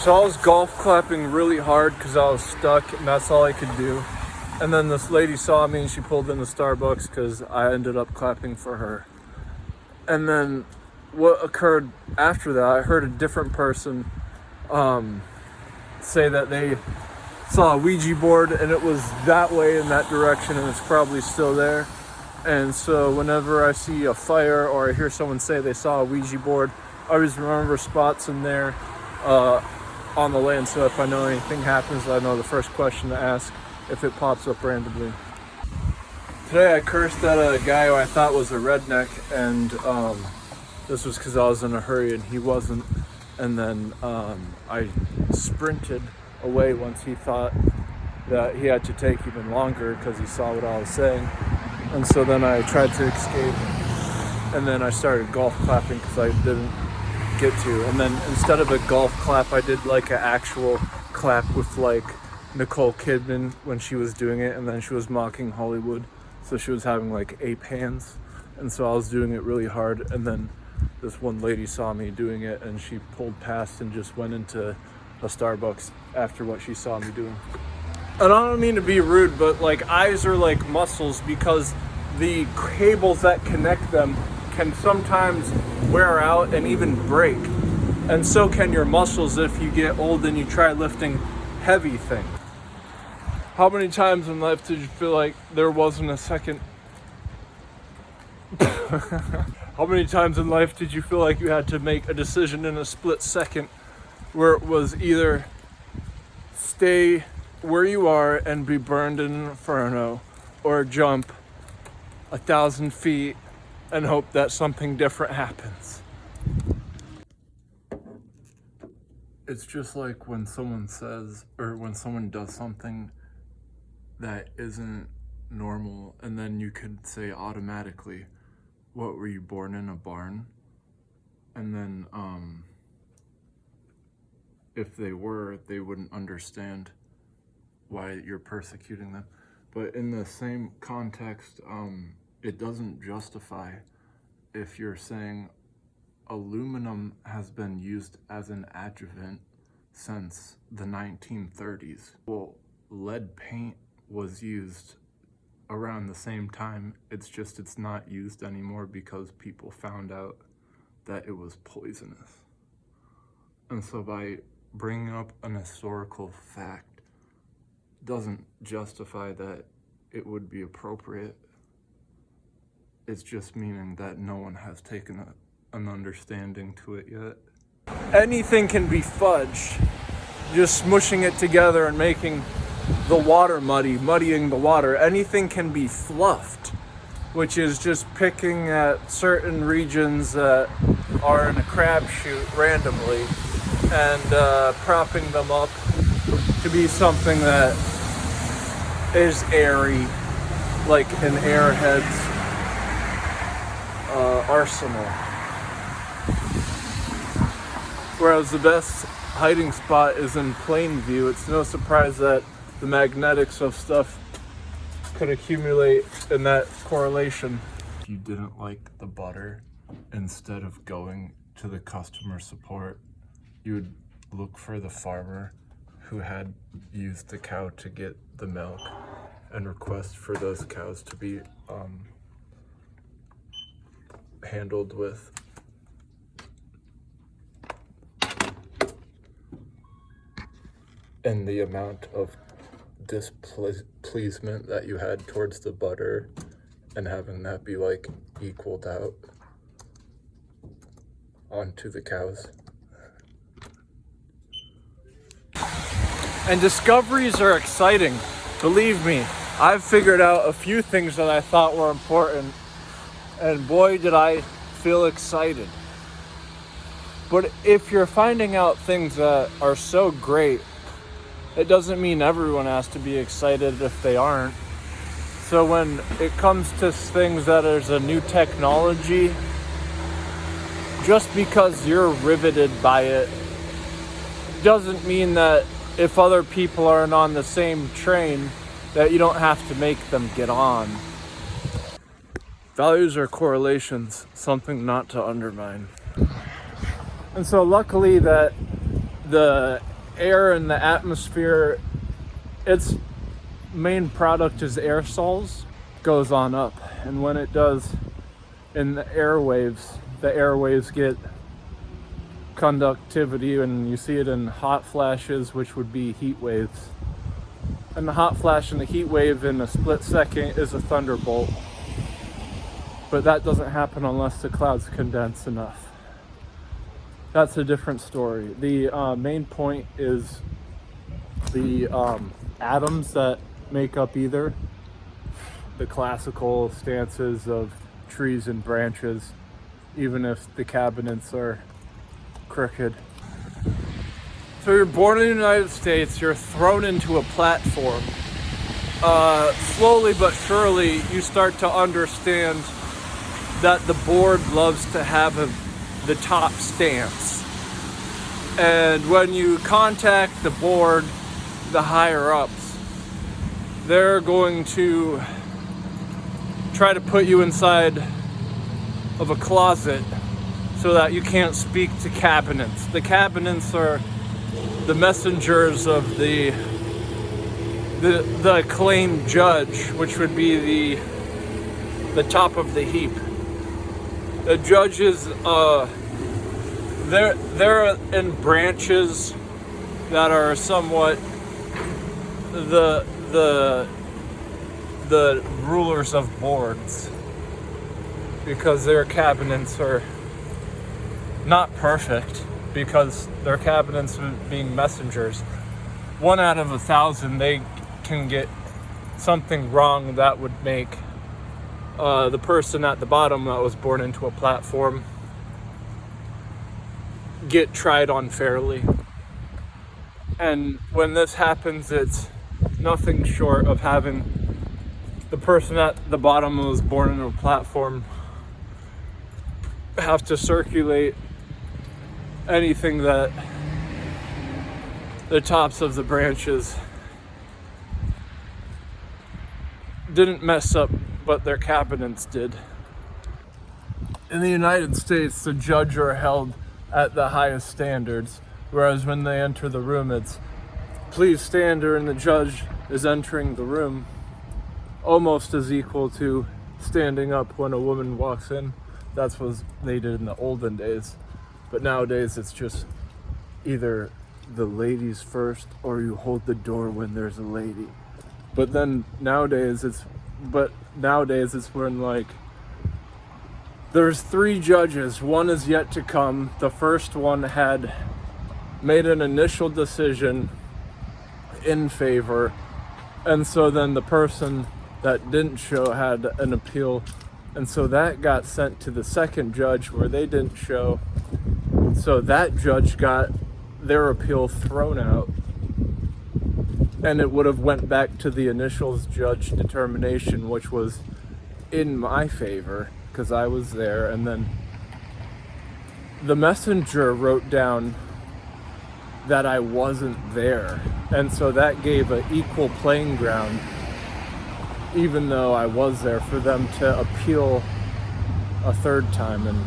So I was golf clapping really hard because I was stuck and that's all I could do. And then this lady saw me and she pulled into Starbucks because I ended up clapping for her. And then what occurred after that, I heard a different person say that they saw a Ouija board and it was that way in that direction and it's probably still there. And so whenever I see a fire or I hear someone say they saw a Ouija board, I always remember spots in there on the land. So if I know anything happens, I know the first question to ask if it pops up randomly. Today I cursed at a guy who I thought was a redneck, and this was because I was in a hurry and he wasn't. And then I sprinted away once he thought that he had to take even longer because he saw what I was saying. And so then I tried to escape, and then I started golf clapping because I didn't get to. And then instead of a golf clap, I did like an actual clap with like Nicole Kidman when she was doing it, and then she was mocking Hollywood. So she was having like ape hands, and so I was doing it really hard, and then this one lady saw me doing it and she pulled past and just went into a Starbucks after what she saw me doing. And I don't mean to be rude, but like eyes are like muscles because the cables that connect them can sometimes wear out and even break. And so can your muscles if you get old and you try lifting heavy things. How many times in life did you feel like there wasn't a second? How many times in life did you feel like you had to make a decision in a split second where it was either stay where you are and be burned in an inferno, or jump 1,000 feet and hope that something different happens? It's just like when someone says, or when someone does something that isn't normal, and then you could say automatically, what, were you born in a barn? And then if they were, they wouldn't understand why you're persecuting them. But in the same context, it doesn't justify if you're saying aluminum has been used as an adjuvant since the 1930s. Well, lead paint was used around the same time. It's just it's not used anymore because people found out that it was poisonous. And so by bringing up an historical fact doesn't justify that it would be appropriate. It's just meaning that no one has taken an understanding to it yet. Anything can be fudged. Just smushing it together and making the water muddying the water. Anything can be fluffed, which is just picking at certain regions that are in a crapshoot randomly and propping them up to be something that is airy, like an airhead's arsenal. Whereas the best hiding spot is in plain view. It's no surprise that the magnetics of stuff could accumulate in that correlation. If you didn't like the butter, instead of going to the customer support, you would look for the farmer who had used the cow to get the milk and request for those cows to be handled with and the amount of displeasement that you had towards the butter and having that be like equaled out onto the cows. And discoveries are exciting. Believe me, I've figured out a few things that I thought were important, and boy did I feel excited. But if you're finding out things that are so great, it doesn't mean everyone has to be excited if they aren't. So when it comes to things that is a new technology, just because you're riveted by it doesn't mean that if other people aren't on the same train, that you don't have to make them get on. Values are correlations, something not to undermine. And so luckily that the air in the atmosphere, its main product is aerosols, goes on up. And when it does in the airwaves get conductivity, and you see it in hot flashes, which would be heat waves. And the hot flash and the heat wave in a split second is a thunderbolt. But that doesn't happen unless the clouds condense enough. That's a different story. The main point is the atoms that make up either the classical stances of trees and branches, even if the cabinets are crooked. So you're born in the United States, you're thrown into a platform. Slowly but surely, you start to understand that the board loves to have the top stance. And when you contact the board, the higher ups, they're going to try to put you inside of a closet so that you can't speak to cabinets. The cabinets are the messengers of the acclaimed judge, which would be the top of the heap. The judges, they're in branches that are somewhat the rulers of boards, because their cabinets are not perfect, because their cabinets being messengers. 1 out of 1,000, they can get something wrong that would make the person at the bottom that was born into a platform get tried unfairly. And when this happens, it's nothing short of having the person at the bottom who was born into a platform have to circulate anything that the tops of the branches didn't mess up, but their cabinets did. In the United States, the judge are held at the highest standards, whereas when they enter the room, it's please stand, and the judge is entering the room, almost as equal to standing up when a woman walks in. That's what they did in the olden days. But nowadays it's just either the ladies first or you hold the door when there's a lady. But then nowadays it's when, like, there's 3 judges, one is yet to come. The first one had made an initial decision in favor, and so then the person that didn't show had an appeal, and so that got sent to the second judge where they didn't show. So that judge got their appeal thrown out, and it would have went back to the initial judge determination, which was in my favor because I was there. And then the messenger wrote down that I wasn't there, and so that gave an equal playing ground, even though I was there, for them to appeal a third time. And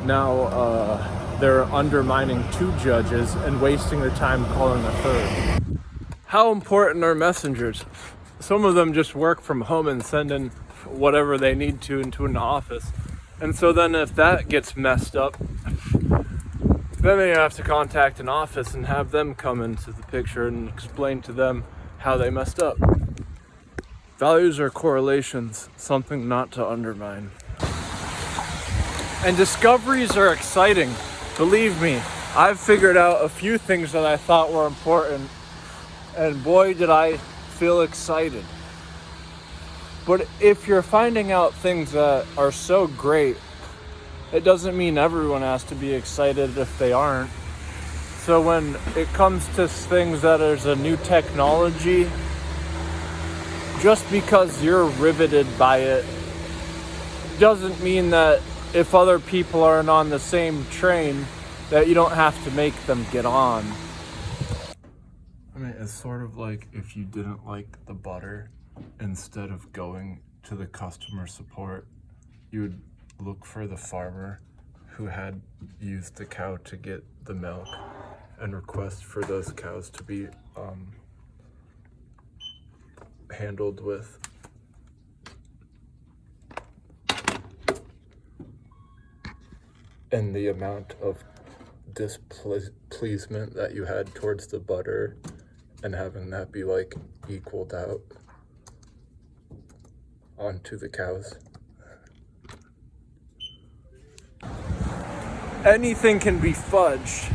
now they're undermining 2 judges and wasting their time calling a third. How important are messengers? Some of them just work from home and send in whatever they need to into an office. And so then if that gets messed up, then they have to contact an office and have them come into the picture and explain to them how they messed up. Values are correlations, something not to undermine. And discoveries are exciting. Believe me, I've figured out a few things that I thought were important, and boy did I feel excited. But if you're finding out things that are so great, it doesn't mean everyone has to be excited if they aren't. So when it comes to things that is a new technology, just because you're riveted by it doesn't mean that if other people aren't on the same train, that you don't have to make them get on. I mean, it's sort of like if you didn't like the butter, instead of going to the customer support, you would look for the farmer who had used the cow to get the milk and request for those cows to be handled with and the amount of displeasement that you had towards the butter and having that be like equaled out onto the cows. Anything can be fudged.